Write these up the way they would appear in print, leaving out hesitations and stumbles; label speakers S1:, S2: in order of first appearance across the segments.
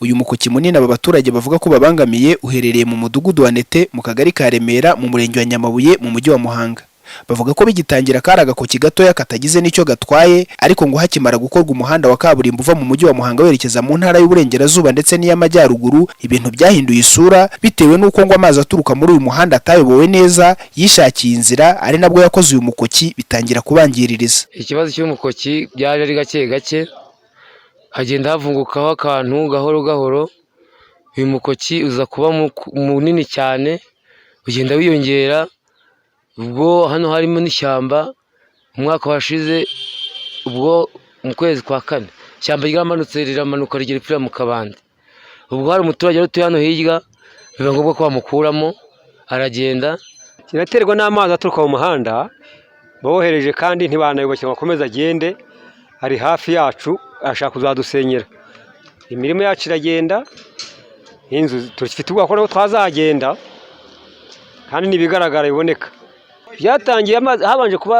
S1: Uyu mukoki munini aba baturage bavuga ko babangamiye uherereye mu mudugudu wa Nete mu kagari ka Remera mu murenge wa Nyamabuye mu mujyi wa Muhanga. Bavuga ko bigitangira kari agakoki gatoya katagize n'icyo gatwaye, ariko ngo hakimara gukorwa umuhanda wa kaburimbo uva mu mujyi wa Muhanga werekeza mu ntara y'Uburengerazuba ndetse n'iy'Amajyaruguru, ibintu byahinduye isura bitewe n'uko ngo amazi aturuka muri uyu muhanda atayobowe neza, yishakiye inzira, ari nabwo yakoze uyu mukoki bitangira kubangiririza.
S2: Ikibazo cy'umukoki byaje ari gake gake, hagenda havungukaho akantu gahoro gahoro. Uyu mukoki uza kuba munini cyane, ugenda wiyongera. Ubwo hano harimo n'ishyamba, umwaka washize ubwo mu kwezi kwa 4 ishyamba ryamanutse riramanuka rigera ipfira mu kabande. Ubwo hari umuturage utuye hano hirya, biba ngombwa ko bamukuramo aragenda.
S3: Kiraterwa n'amazi aturuka mu muhanda bohereje, kandi ntibanayubakira bakomeza agende, ari hafi yacu ashaka kuzadusenyera. Imirimo yacu iragenda, inzu turifite ubwako ko twazagenda, kandi nibigaragara biboneka. Byatangiye amazi habanje kuba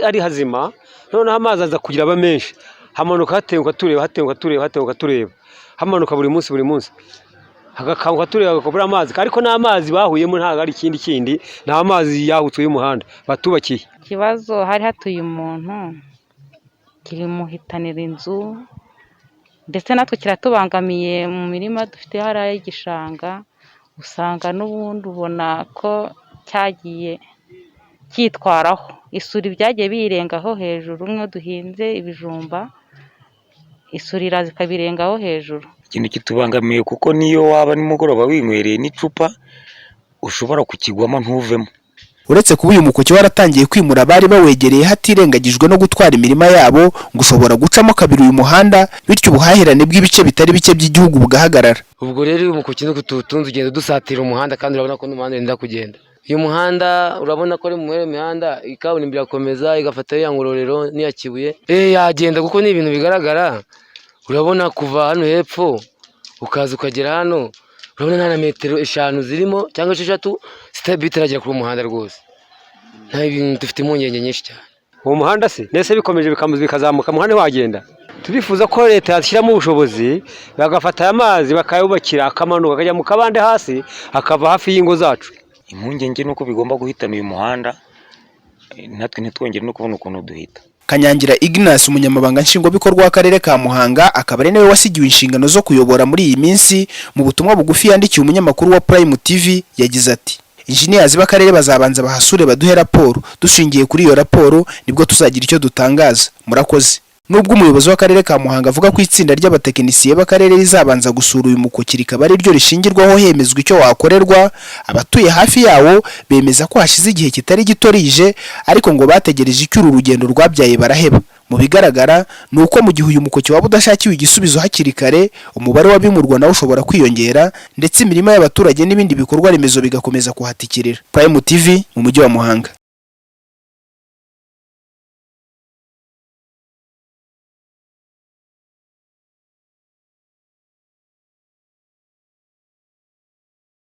S3: ari hazima, noneho amazi aza kugira aba menshi, hamanuka hatenguka tureba, hamanuka buri munsi hagakanguka tureba gakobora amazi, ariko n'amazi bahuyemo ntago ari ikindi nta amazi yahutse y'umuhanda batubakiye.
S4: Ikibazo hari hatuye umuntu kiri muhitanira inzu, ndetse natwe kiratubangamiye mu mirima dufite hariya y'igishanga. Usanga n'ubundi ubona ko cyagiye cyitwaraho isuri, byagiye birengaho hejuru. Mwe duhinze ibijumba, isurira zikabirengaho hejuru.
S5: Ikintu kitubangamiye kuko niyo waba nimugoroba winywereye n'icupa ushobora kukigwamo ntuvemo.
S1: Uretse kuba uyu mukoki waratangiye kwimura abari bawegereye hatirengagijwe no gutwara imirima yabo, ngo ushobora gucamo kabiri uyu muhanda, bityo ubuhahirane bw'ibice bitari bike by'igihugu bugahagarara.
S2: Ubwo rero uyu mukoki no kututunza ugenda dusatira umuhanda, kandi urabona ko n'umuhanda wenda kugenda. Uyu muhanda urabona ko ari mu mihanda ikaburimbo irakomeza igafata ya Ngororero n'iya Kibuye. Yagenda kuko ni ibintu bigaragara. Urabona kuva hano hepfo ukaza ukagera hano, urabona nta na metero 5 zirimo cyangwa 6 zitabiteragera ku muhanda rwose. Nta ibintu dufite impungenge nyinshi cyane.
S3: Uwo muhanda se nese bikomeje bikazamuka muhanda wagenda. Turifuza ko leta yashyiramo ubushobozi bagafata amazi bakayubakira, akamanuka akajya mu kabande hasi, akava hafi y'ingo zacu.
S5: Impungenge nuko bigomba guhitana uyu muhanda, natwe ntitwongere no kubona ukuntu duhita.
S1: Kanyangira Ignace, umunyamabanga nshingwabikorwa w'akarere ka Muhanga, akaba ari nawe wasigiwe inshingano zo kuyobora muri iyi minsi, mu butumwa bugufi yandikiye umunyamakuru wa Prime TV yagize ati: "Engineers b'akarere bazabanza bahasure baduhe raporo, dushingiye kuri iyo raporo nibwo tuzagira icyo dutangaza. Murakoze." Nubwo umuyobozi w'akarere ka Muhanga avuga ko itsinda ry'abatekinisiye b'akarere rizabanza gusura uyu mukoki rikaba ari ryo rishingirwaho hemezwa icyo wakorerwa, abatuye hafi yawo bemeza ko hashize igihe kitari gito rije, ariko ngo bategereje icyo uru rugendo rwabyaye baraheba. Mu bigaragara ni uko mu gihe uyu mukoki waba udashakiwe igisubizo hakiri kare, umubare w'abimurwa nawe ushobora kwiyongera, ndetse imirima y'abaturage n'ibindi bikorwa remezo bigakomeza kuhatikirira. Prime TV mu mujyi wa Muhanga.